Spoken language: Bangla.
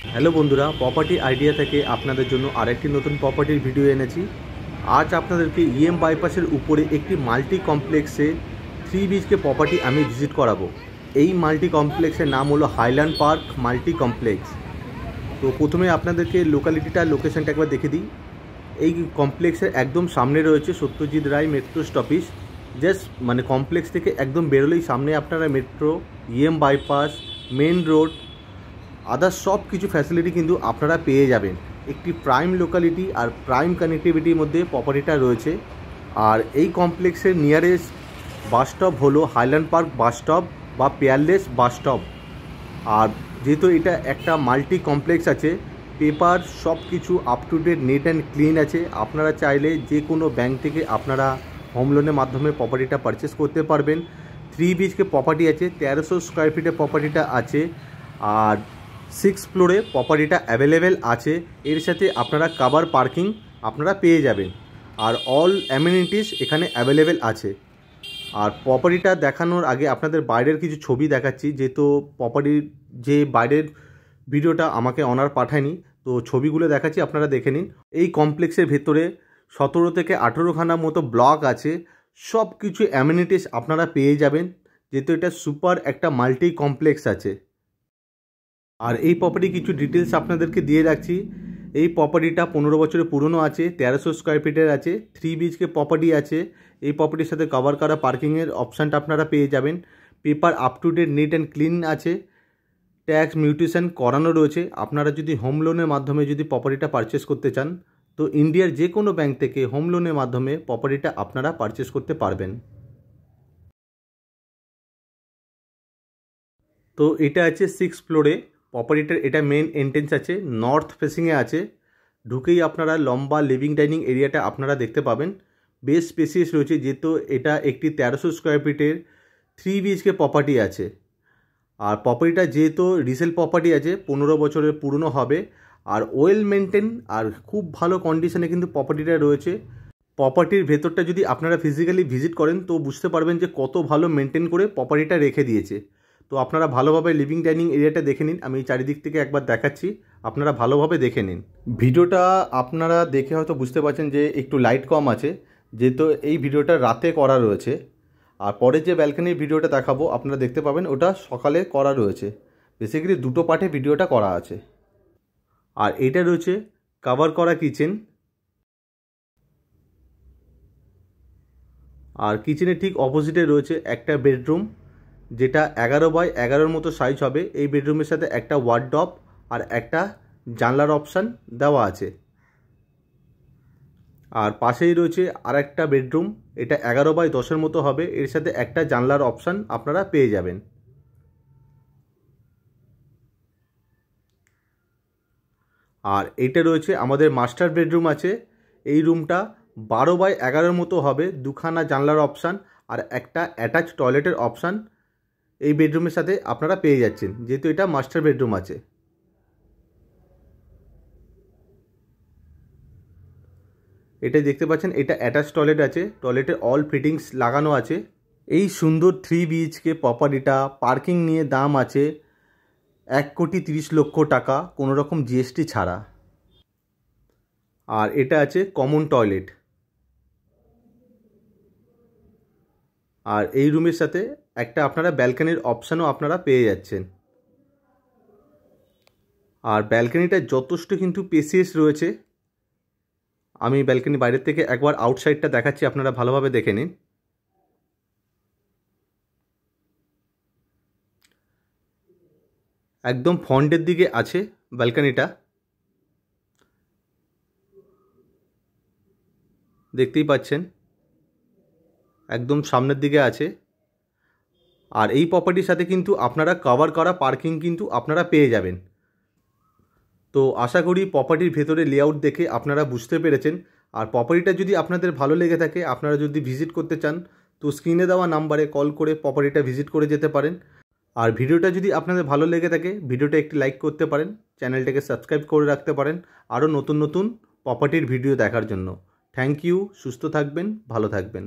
হ্যালো বন্ধুরা, প্রপার্টি আইডিয়া থেকে আপনাদের জন্য আরেকটি নতুন প্রপার্টির ভিডিও এনেছি। আজ আপনাদেরকে ইএম বাইপাসের উপরে একটি মাল্টি কমপ্লেক্সে 3 বিএইচকে প্রপার্টি আমি ভিজিট করাবো। এই মাল্টি কমপ্লেক্সের নাম হলো হাইল্যান্ড পার্ক মাল্টি কমপ্লেক্স। তো প্রথমে আপনাদেরকে লোকেশনটা একবার দেখে দিই। এই কমপ্লেক্সের একদম সামনে রয়েছে Satyajit Ray metro stoppage. Just complex থেকে একদম বেরোলেই সামনে আপনারা metro, EM bypass, main road, others সব কিছু ফ্যাসিলিটি কিন্তু আপনারা পেয়ে যাবেন। একটি প্রাইম লোকালিটি আর প্রাইম কানেক্টিভিটির মধ্যে প্রপার্টিটা রয়েছে। আর এই কমপ্লেক্সের নিয়ারেস্ট বাস স্টপ হলো হাইল্যান্ড পার্ক বাস স্টপ বা পেয়ারলেস বাস স্টপ। আর যেহেতু এটা একটা মাল্টি কমপ্লেক্স আছে, পেপার সব কিছু up to date, neat and clean আছে। আপনারা চাইলে যে কোনো ব্যাংক থেকে আপনারা হোম লোনের মাধ্যমে প্রপার্টিটা পারচেস করতে পারবেন। 3 বিএইচকে প্রপার্টি আছে, 1300 স্কোয়ার ফিটের প্রপার্টিটা আছে। আর 6 ফ্লোরে প্রপার্টিটা অ্যাভেলেবেল আছে। এর সাথে আপনারা কাভার পার্কিং আপনারা পেয়ে যাবেন। আর অল অ্যামিনিটিস এখানে অ্যাভেলেবেল আছে। আর প্রপার্টিটা দেখানোর আগে আপনাদের বাইরের কিছু ছবি দেখাচ্ছি, যেহেতু প্রপার্টির যে বাইরের ভিডিওটা আমাকে অনার পাঠায়নি, তো ছবিগুলো দেখাচ্ছি, আপনারা দেখে নিন। এই কমপ্লেক্সের ভেতরে 17 থেকে 18খানা মতো ব্লক আছে। সব কিছু অ্যামিনিটিস আপনারা পেয়ে যাবেন, যেহেতু এটা সুপার একটা মাল্টি কমপ্লেক্স আছে। আর এই প্রপার্টি কিছু ডিটেলস আপনাদেরকে দিয়ে রাখছি। এই প্রপার্টিটা 15 বছরের পুরনো আছে, 1300 স্কোয়ার ফিটের আছে, 3 বিএইচকে প্রপার্টি আছে। এই প্রপার্টির সাথে কভার করা পার্কিংয়ের অপশানটা আপনারা পেয়ে যাবেন। Paper up to date, neat and clean আছে। ট্যাক্স মিউটেশন করানো রয়েছে। আপনারা যদি হোম লোনের মাধ্যমে যদি প্রপার্টিটা পারচেস করতে চান, তো ইন্ডিয়ার যে কোনো ব্যাংক থেকে হোম লোনের মাধ্যমে প্রপার্টিটা আপনারা পারচেস করতে পারবেন। তো এটা আছে 6 ফ্লোরে প্রপার্টিটার। এটা মেন এন্ট্রেন্স আছে, নর্থ ফেসিংয়ে আছে। ঢুকেই আপনারা লম্বা লিভিং ডাইনিং এরিয়াটা আপনারা দেখতে পাবেন। বেশ স্পেসিয়াস রয়েছে, যেহেতু এটা একটি 1300 স্কোয়ার ফিটের 3 বিএইচকে প্রপার্টি আছে। আর প্রপার্টিটা যেহেতু রিসেল প্রপার্টি আছে, 15 বছরের পুরনো হবে। আর ওয়েল মেনটেন আর খুব ভালো কন্ডিশনে কিন্তু প্রপার্টিটা রয়েছে। প্রপার্টির ভেতরটা যদি আপনারা ফিজিক্যালি ভিজিট করেন তো বুঝতে পারবেন যে কত ভালো মেনটেন করে প্রপার্টিটা রেখে দিয়েছে। তো আপনারা ভালোভাবে লিভিং ডাইনিং এরিয়াটা দেখে নিন। আমি চারিদিক থেকে একবার দেখাচ্ছি, আপনারা ভালোভাবে দেখে নিন। ভিডিওটা আপনারা দেখে হয়তো বুঝতে পারছেন যে একটু লাইট কম আছে, যেহেতু এই ভিডিওটা রাতে করা রয়েছে। আর পরে যে ব্যালকনির ভিডিওটা দেখাবো আপনারা দেখতে পাবেন, ওটা সকালে করা রয়েছে। বেসিক্যালি দুটো পার্টে ভিডিওটা করা আছে। আর এটা রয়েছে কভার করা কিচেন। আর কিচেনের ঠিক অপোজিটে রয়েছে একটা বেডরুম, যেটা 11x11 মতো সাইজ হবে। এই বেডরুমের সাথে একটা ওয়ার্ডরোব আর একটা জানলার অপশান দেওয়া আছে। আর পাশেই রয়েছে আর একটা বেডরুম, এটা 11x10 মতো হবে। এর সাথে একটা জানলার অপশান আপনারা পেয়ে যাবেন। আর এটা রয়েছে আমাদের মাস্টার বেডরুম আছে। এই রুমটা 12x11 মতো হবে, দুখানা জানলার অপশান আর একটা অ্যাটাচ টয়লেটের অপশান এই বেডরুমের সাথে আপনারা পেয়ে যাচ্ছেন, যেহেতু এটা মাস্টার বেডরুম আছে। এটাই দেখতে পাচ্ছেন, এটা অ্যাটাচ টয়লেট আছে, টয়লেটে অল ফিটিংস লাগানো আছে। এই সুন্দর 3 বিএইচকে প্রপার্টিটা পার্কিং নিয়ে দাম আছে 1,30,00,000 টাকা, কোনো রকম জিএসটি ছাড়া। আর এটা আছে কমন টয়লেট। আর এই রুমের সাথে একটা আপনারা ব্যালকনির অপশানও আপনারা পেয়ে যাচ্ছেন। আর ব্যালকনিটা যথেষ্ট কিন্তু স্পেসিয়াস রয়েছে। আমি ব্যালকনি বাইরের থেকে একবার আউটসাইডটা দেখাচ্ছি, আপনারা ভালোভাবে দেখে নিন। একদম ফ্রন্টের দিকে আছে ব্যালকনিটা, দেখতেই পাচ্ছেন একদম সামনের দিকে আছে। আর এই প্রপার্টির সাথে কিন্তু আপনারা কভার করা পার্কিং কিন্তু আপনারা পেয়ে যাবেন। তো আশা করি প্রপার্টির ভেতরে লেআউট দেখে আপনারা বুঝতে পেরেছেন। আর প্রপার্টিটা যদি আপনাদের ভালো লেগে থাকে, আপনারা যদি ভিজিট করতে চান, তো স্ক্রিনে দেওয়া নাম্বারে কল করে প্রপার্টিটা ভিজিট করে যেতে পারেন। আর ভিডিওটা যদি আপনাদের ভালো লেগে থাকে, ভিডিওটা একটি লাইক করতে পারেন, চ্যানেলটাকে সাবস্ক্রাইব করে রাখতে পারেন আরও নতুন নতুন প্রপার্টির ভিডিও দেখার জন্য। থ্যাংক ইউ, সুস্থ থাকবেন, ভালো থাকবেন।